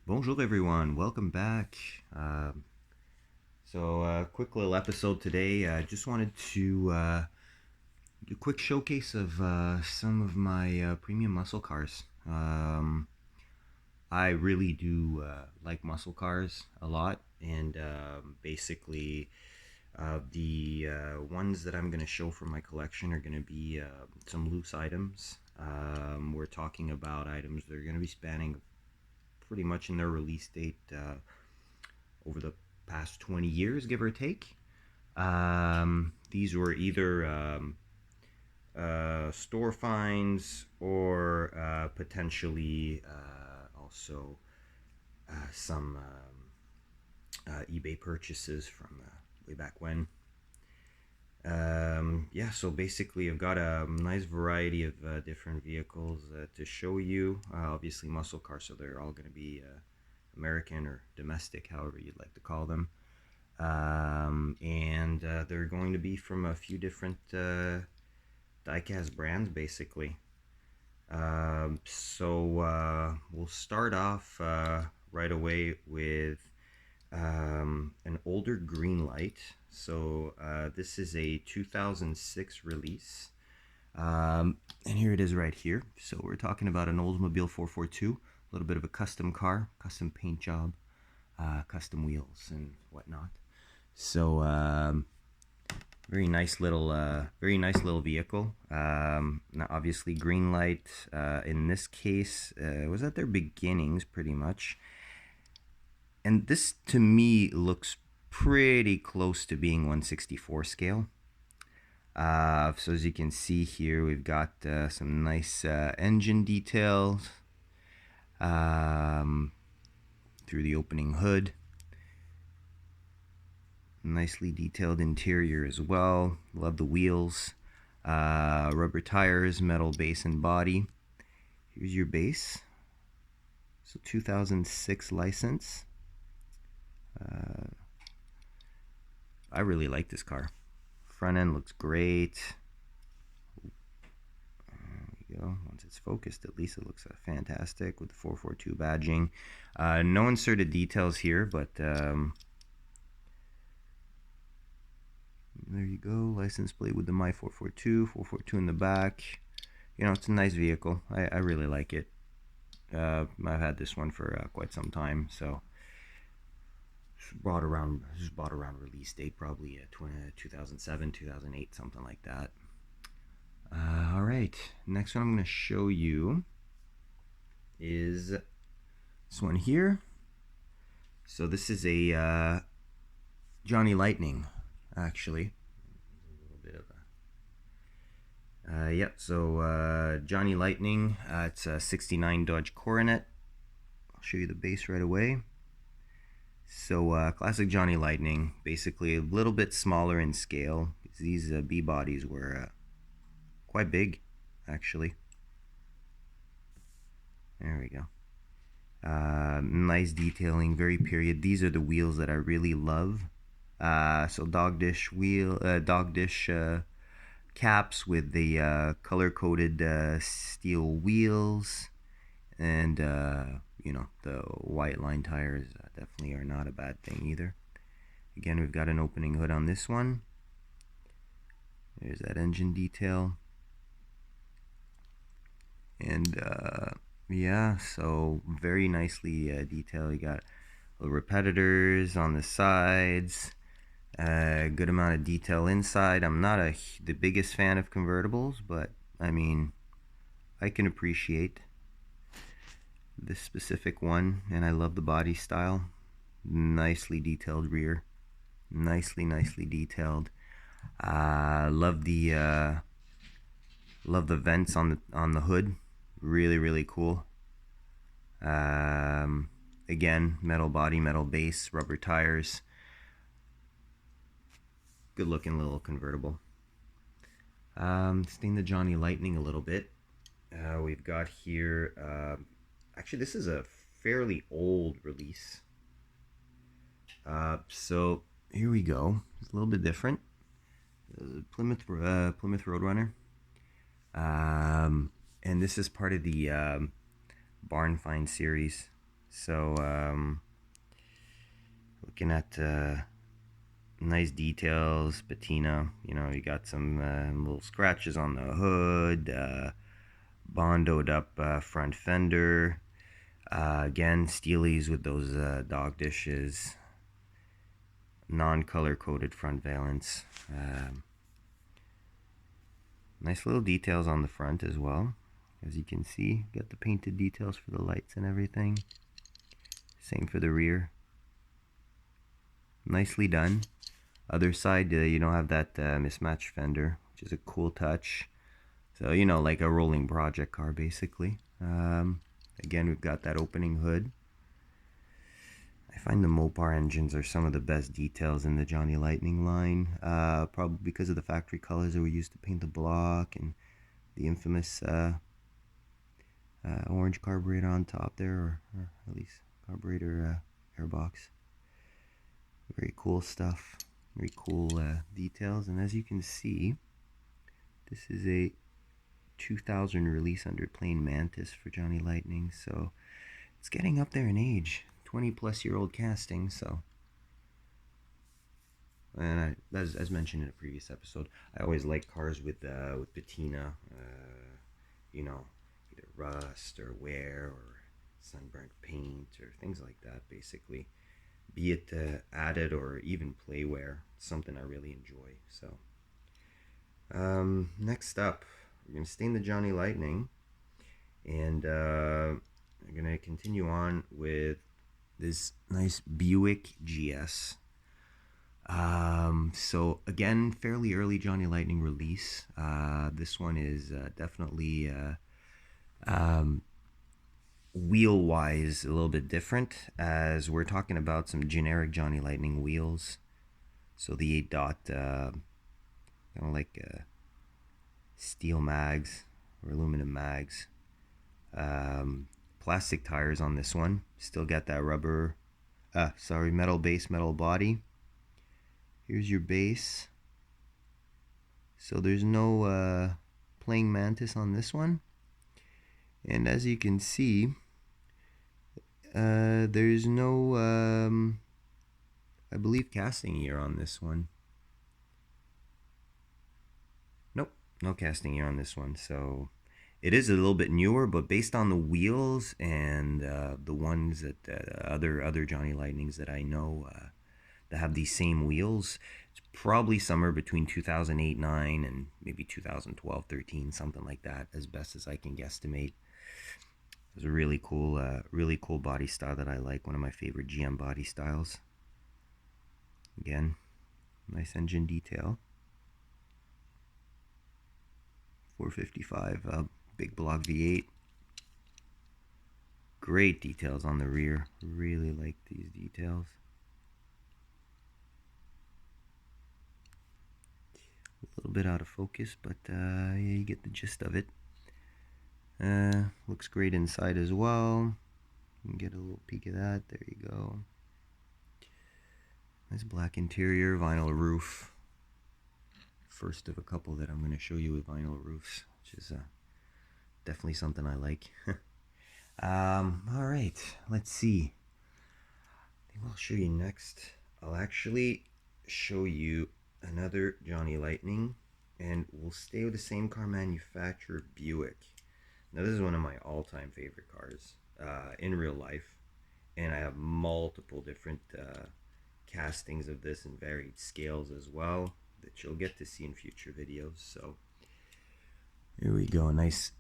Bonjour everyone, welcome back. Quick little episode today. I just wanted to do a quick showcase of some of my premium muscle cars. I really do like muscle cars a lot, and basically the ones that I'm going to show from my collection are going to be some loose items. We're talking about items that are going to be spanning pretty much in their release date over the past 20 years, give or take. These were either store finds or potentially also some eBay purchases from way back when. So basically I've got a nice variety of different vehicles to show you. Obviously muscle cars, so they're all going to be American or domestic, however you'd like to call them. They're going to be from a few different diecast brands, basically. We'll start off right away with an older Greenlight. So this is a 2006 release. And here it is right here. So we're talking about an Oldsmobile 442, a little bit of a custom car, custom paint job, custom wheels and whatnot. So very nice little vehicle. Now obviously Greenlight in this case was at their beginnings pretty much. And this to me looks pretty close to being 1/64 scale. So as you can see here, we've got some nice engine details through the opening hood. Nicely detailed interior as well. Love the wheels. Rubber tires, metal base and body. Here's your base. So 2006 license. I really like this car. Front end looks great. There we go. Once it's focused, at least it looks fantastic with the 442 badging. No inserted details here, but there you go. License plate with the My 442 in the back. You know, it's a nice vehicle. I really like it. I've had this one for quite some time, so just bought around release date, probably 2007, 2008, something like that. All right, next one I'm going to show you is this one here. So this is a Johnny Lightning, actually. A little bit of Johnny Lightning. It's a 69 Dodge Coronet. I'll show you the base right away. So classic Johnny Lightning, basically a little bit smaller in scale. These B bodies were quite big, actually. There we go. Nice detailing, very period. These are the wheels that I really love. So dog dish caps with the color-coded steel wheels, and you know, the white line tires definitely are not a bad thing either. Again, we've got an opening hood on this one. There's that engine detail. And yeah, so very nicely detailed. You got little repetitors on the sides. Good amount of detail inside. I'm not the biggest fan of convertibles, but I mean, I can appreciate this specific one, and I love the body style. Nicely detailed rear, nicely detailed. Love the vents on the hood. Really cool. Again, metal body, metal base, rubber tires. Good looking little convertible. Staying the Johnny Lightning a little bit. We've got here, actually this is a fairly old release. So here we go. It's a little bit different. Plymouth Roadrunner. And this is part of the Barn Find series. So looking at nice details, patina. You know, you got some little scratches on the hood, bondoed up front fender. Again, steelies with those dog dishes. Non-color coded front valence. Nice little details on the front as well. As you can see, got the painted details for the lights and everything. Same for the rear. Nicely done. Other side, you don't have that mismatched fender, which is a cool touch. So, you know, like a rolling project car, basically. Again, we've got that opening hood. I find the Mopar engines are some of the best details in the Johnny Lightning line. Probably because of the factory colors that were used to paint the block and the infamous orange carburetor on top there, or at least carburetor airbox. Very cool stuff. Very cool details. And as you can see, this is a 2000 release under plain mantis for Johnny Lightning. So it's getting up there in age. 20-plus-year-old casting. So, and as mentioned in a previous episode, I always like cars with patina. You know, either rust or wear or sunburnt paint or things like that, basically. Be it added or even play wear. It's something I really enjoy. So, next up, we're going to stay in the Johnny Lightning. And we're going to continue on with this nice Buick Gs. So, again, fairly early Johnny Lightning release. This one is definitely wheel-wise a little bit different, as we're talking about some generic Johnny Lightning wheels. So the 8 dot, kind of like steel mags or aluminum mags. Plastic tires on this one. Still got that metal base, metal body. Here's your base. So there's no playing mantis on this one. And as you can see, there's no, I believe, casting year on this one. Nope, no casting year on this one. So it is a little bit newer, but based on the wheels and the ones that other Johnny Lightnings that I know that have these same wheels, it's probably somewhere between 2008-9 and maybe 2012-13, something like that, as best as I can guesstimate. It's a really cool body style that I like. One of my favorite GM body styles. Again, nice engine detail. 455 big block V8. Great details on the rear. Really like these details. A little bit out of focus, but yeah, you get the gist of it. Looks great inside as well. You can get a little peek of that. There you go. Nice black interior, vinyl roof. First of a couple that I'm going to show you with vinyl roofs, which is definitely something I like. All right, let's see. I think I'll show you next. I'll actually show you another Johnny Lightning, and we'll stay with the same car manufacturer, Buick. Now, this is one of my all-time favorite cars in real life, and I have multiple different castings of this in varied scales as well that you'll get to see in future videos. So here we go, nice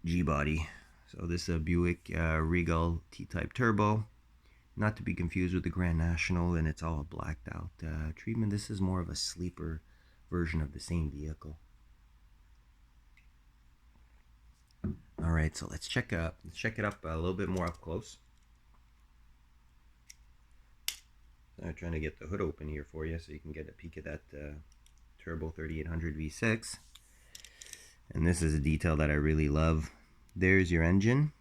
G-body. So this is a Buick Regal T-Type Turbo, not to be confused with the Grand National, and it's all blacked out treatment. This is more of a sleeper version of the same vehicle. All right, so let's check it up a little bit more up close. I'm trying to get the hood open here for you so you can get a peek of that Turbo 3800 V6. And this is a detail that I really love. There's your engine.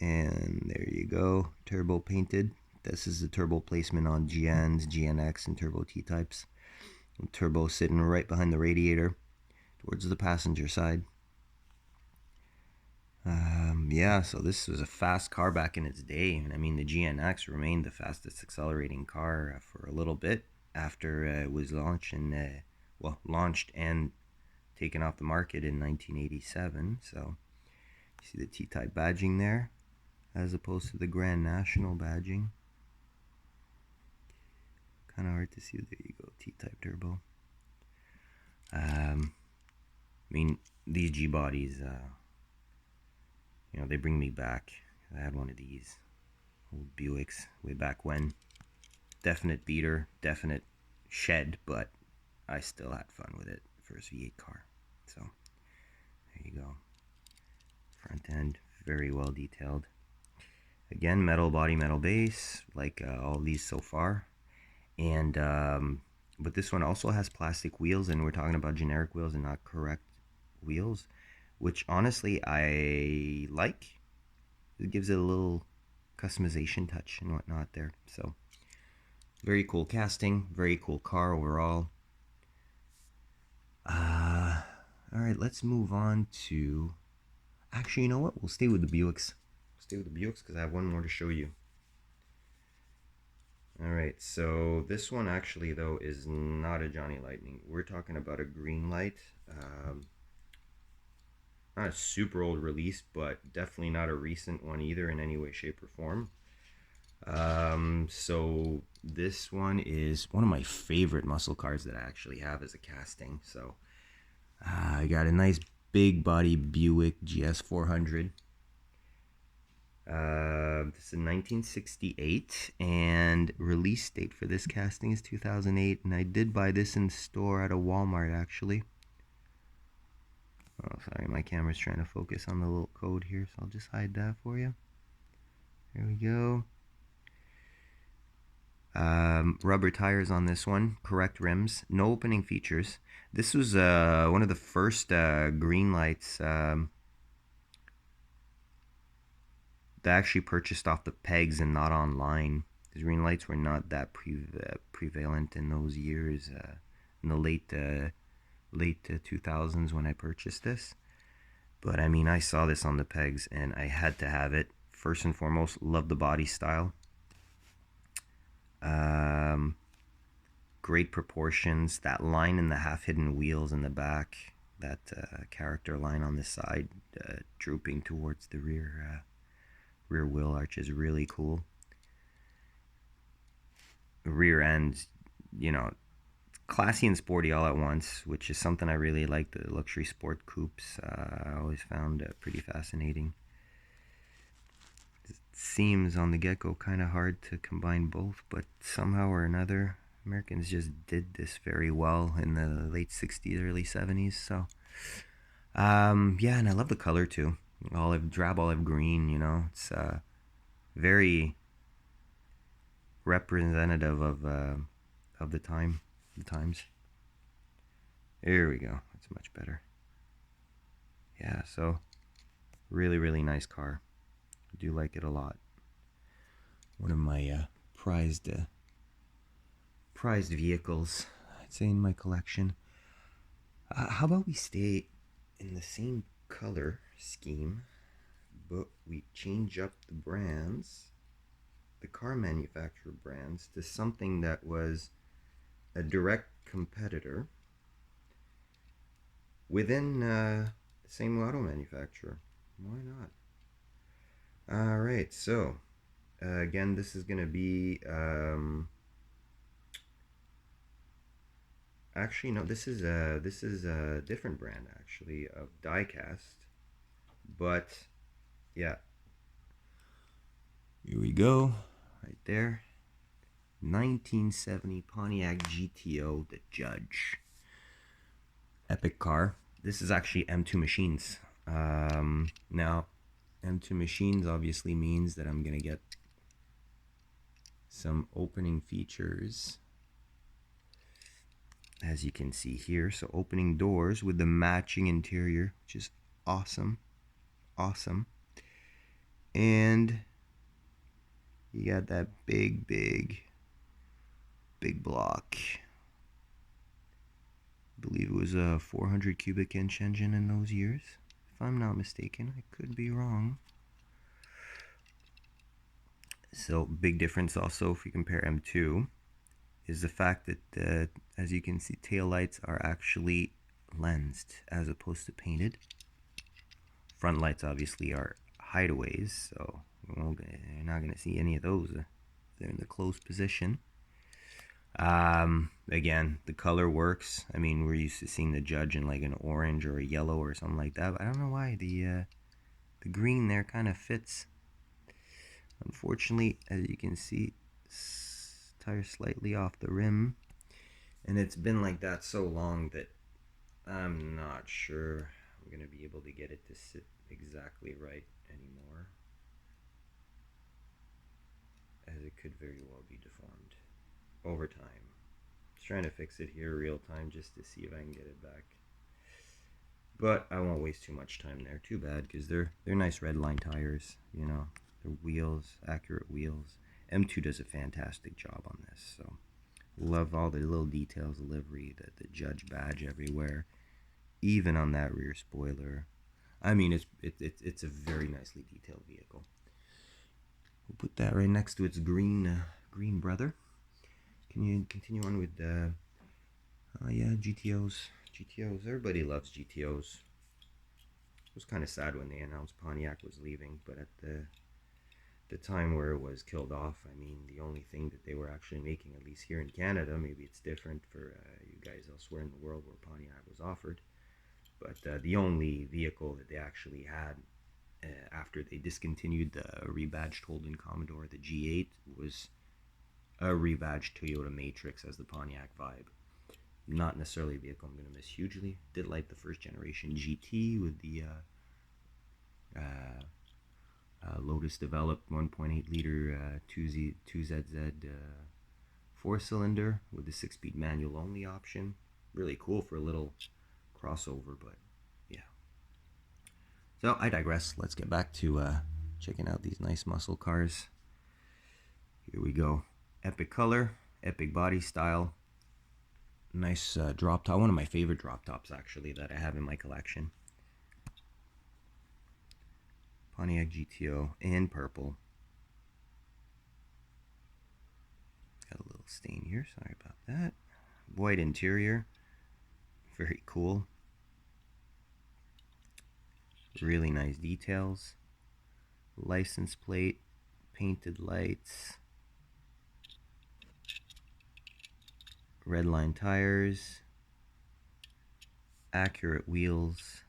And there you go, turbo painted. This is the turbo placement on GNs, GNX, and Turbo T-types. Turbo sitting right behind the radiator towards the passenger side. Yeah, so this was a fast car back in its day. And I mean, the GNX remained the fastest accelerating car for a little bit after it was launched launched and taken off the market in 1987. So you see the T-type badging there, as opposed to the Grand National badging. Kind of hard to see. There you go, T-type turbo. I mean, these G bodies, they bring me back. I had one of these old Buicks way back when. Definite beater, definite shed, but I still had fun with it. First V8 car. So there you go. Front end, very well detailed. Again, metal body, metal base, like all these so far. And but this one also has plastic wheels, and we're talking about generic wheels and not correct wheels, which honestly I like. It gives it a little customization touch and whatnot there. So very cool casting, very cool car overall. All right, let's move on to. Actually, you know what? We'll stay with the Buicks. Stay with the Buicks because I have one more to show you. All right, so this one actually though is not a Johnny Lightning. We're talking about a Greenlight. Not a super old release, but definitely not a recent one either in any way, shape, or form. So this one is one of my favorite muscle cars that I actually have as a casting. So I got a nice big body Buick Gs400. This is 1968, and release date for this casting is 2008, and I did buy this in store at a Walmart actually. Oh, sorry, my camera's trying to focus on the little code here, so I'll just hide that for you. There we go. Rubber tires on this one, correct rims, no opening features. This was one of the first Greenlights that actually purchased off the pegs and not online. The Greenlights were not that prevalent in those years, in the late 2000s when I purchased this. But I mean, I saw this on the pegs and I had to have it. First and foremost, love the body style. Great proportions. That line in the half-hidden wheels in the back, that character line on the side, drooping towards the rear wheel arch is really cool. Rear end, classy and sporty all at once, which is something I really like. The luxury sport coupes I always found pretty fascinating. It seems on the get-go kind of hard to combine both, but somehow or another Americans just did this very well in the late 60s, early 70s. So yeah, and I love the color too. Drab olive green, it's very representative of the times. There we go. That's much better. Yeah, so really, really nice car. I do like it a lot. One of my prized vehicles, I'd say, in my collection. How about we stay in the same color scheme, but we change up the brands, the car manufacturer brands, to something that was a direct competitor within the same auto manufacturer. Why not? All right, so again, this is going to be actually no, this is a different brand actually of diecast, but yeah, here we go, right there. 1970 Pontiac Gto, the Judge. Epic car. This is actually M2 Machines. Now, M2 Machines obviously means that I'm going to get some opening features, as you can see here. So opening doors with the matching interior, which is awesome. Awesome. And you got that big block. I believe it was a 400 cubic inch engine in those years, if I'm not mistaken. I could be wrong. So big difference also if you compare M2 is the fact that as you can see, tail lights are actually lensed as opposed to painted. Front lights obviously are hideaways, so you're not going to see any of those. They're in the closed position. Again, the color works. I mean, we're used to seeing the Judge in like an orange or a yellow or something like that, but I don't know why the green there kind of fits. Unfortunately, as you can see, tire slightly off the rim, and it's been like that so long that I'm not sure I'm gonna be able to get it to sit exactly right anymore, as it could very well be deformed over time. Just trying to fix it here real time just to see if I can get it back, but I won't waste too much time there. Too bad, because they're nice red line tires, you know. The wheels, accurate wheels. M2 does a fantastic job on this, so love all the little details, the livery, the Judge badge everywhere, even on that rear spoiler. I mean, it's a very nicely detailed vehicle. We'll put that right next to its green brother. Can you continue on with yeah, GTOs. Everybody loves GTOs. It was kind of sad when they announced Pontiac was leaving, but at the time where it was killed off, I mean, the only thing that they were actually making, at least here in Canada, maybe it's different for you guys elsewhere in the world where Pontiac was offered, but the only vehicle that they actually had after they discontinued the rebadged Holden Commodore, the G8, was a rebadged Toyota Matrix as the Pontiac Vibe. Not necessarily a vehicle I'm going to miss hugely. Did like the first generation GT with the Lotus developed 1.8 liter 2ZZ 4-cylinder with the 6-speed manual only option. Really cool for a little crossover, but yeah. So I digress. Let's get back to checking out these nice muscle cars. Here we go. Epic color, epic body style. Nice drop top. One of my favorite drop tops, actually, that I have in my collection. Pontiac Gto in purple. Got a little stain here. Sorry about that. White interior. Very cool. Really nice details. License plate. Painted lights. Red line tires. Accurate wheels.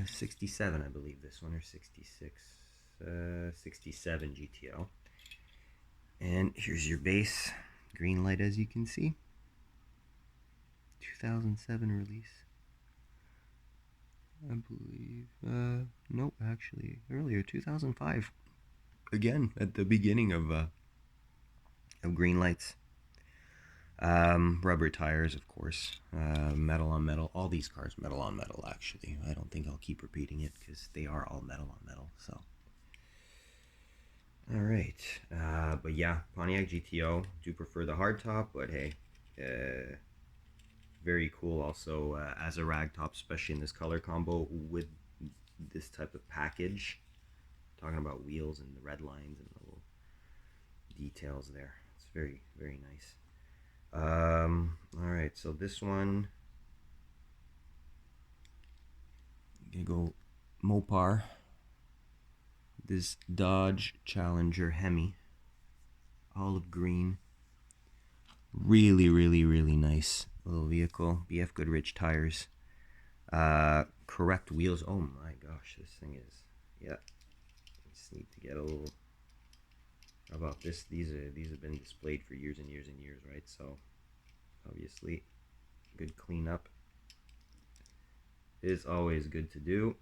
67, I believe this one, or 66. 67 GTO. And here's your base. Greenlight, as you can see. 2007 release. I believe, nope, actually, earlier, 2005. Again, at the beginning of Greenlights. Rubber tires, of course. Metal on metal. All these cars metal on metal, actually. I don't think I'll keep repeating it because they are all metal on metal. So, all right. But yeah, Pontiac GTO. Do prefer the hardtop, but hey, very cool. Also, as a ragtop, especially in this color combo with this type of package. Talking about wheels and the red lines and the little details there. It's very, very nice. Alright, so this one, I'm gonna go Mopar. This Dodge Challenger Hemi, olive green. Really, really, really nice little vehicle. BF Goodrich tires. Correct wheels. Oh my gosh, this thing is, yeah. Just need to get a little. How about this? These have been displayed for years and years and years, right? So obviously, good cleanup is always good to do.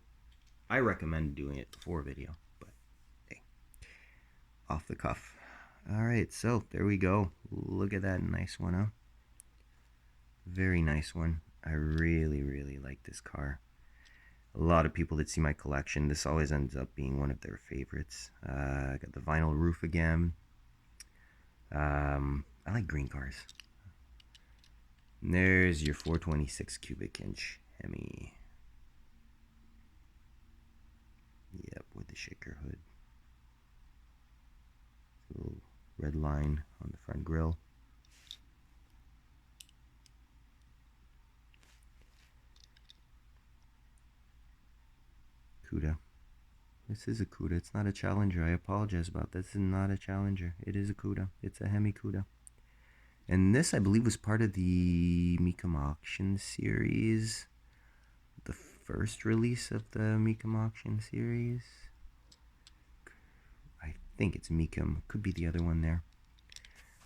I recommend doing it before a video, but hey, off the cuff. All right, so there we go. Look at that nice one, huh? Very nice one. I really, really like this car. A lot of people that see my collection, this always ends up being one of their favorites. I got the vinyl roof again. I like green cars. And there's your 426 cubic inch Hemi. shaker hood. A little red line on the front grille. Cuda. This is a Cuda. It's not a Challenger. I apologize about this. This is not a Challenger. It is a Cuda. It's a Hemi Cuda. And this, I believe, was part of the Mecum Auction series. The first release of the Mecum Auction series. I think it's Mecum. Could be the other one there.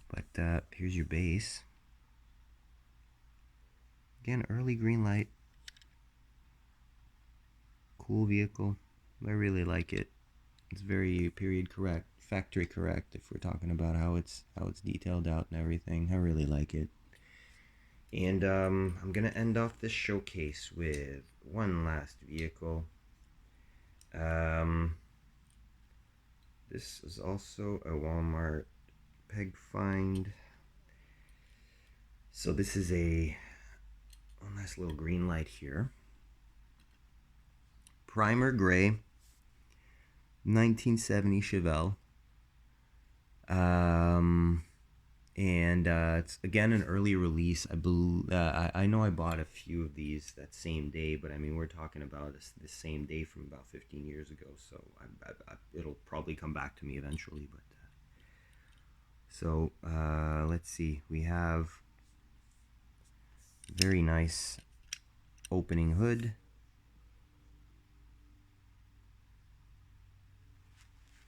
But here's your base. Again, early Greenlight. Cool vehicle. I really like it. It's very period correct, factory correct. If we're talking about how it's detailed out and everything, I really like it. And I'm gonna end off this showcase with one last vehicle. This is also a Walmart peg find. So this is a nice little Greenlight here. Primer gray, 1970 Chevelle. And it's again an early release. I know I bought a few of these that same day, but I mean we're talking about the same day from about 15 years ago. So it'll probably come back to me eventually. But so let's see. We have very nice opening hood.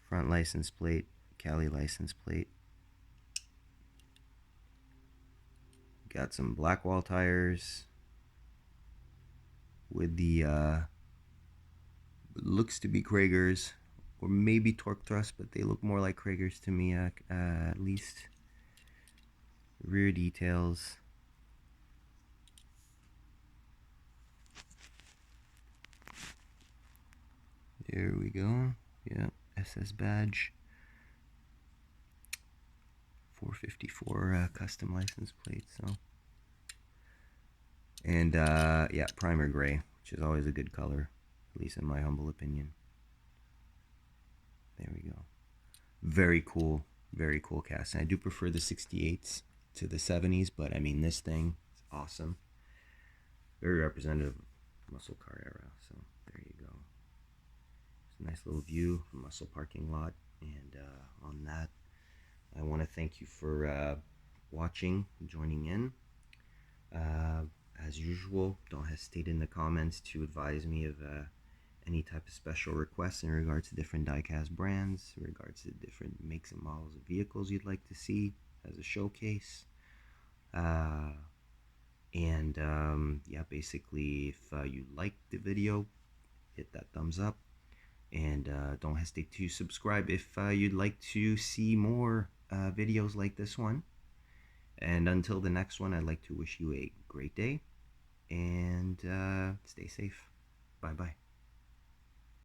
Front license plate, Cali license plate. Got some black wall tires with the looks to be Kragers or maybe torque thrust, but they look more like Kragers to me at least. Rear details. There we go. Yeah, SS badge. 454 custom license plate. So, and yeah, primer gray, which is always a good color, at least in my humble opinion. There we go. Very cool casting. I do prefer the 68s to the 70s, but I mean this thing is awesome. Very representative of muscle car era. So there you go. It's a nice little view of muscle parking lot, and on that, I want to thank you for watching, joining in. As usual, don't hesitate in the comments to advise me of any type of special requests in regards to different diecast brands, in regards to different makes and models of vehicles you'd like to see as a showcase. Yeah, basically, if you liked the video, hit that thumbs up. And don't hesitate to subscribe if you'd like to see more videos like this one. And until the next one, I'd like to wish you a great day and stay safe. Bye-bye.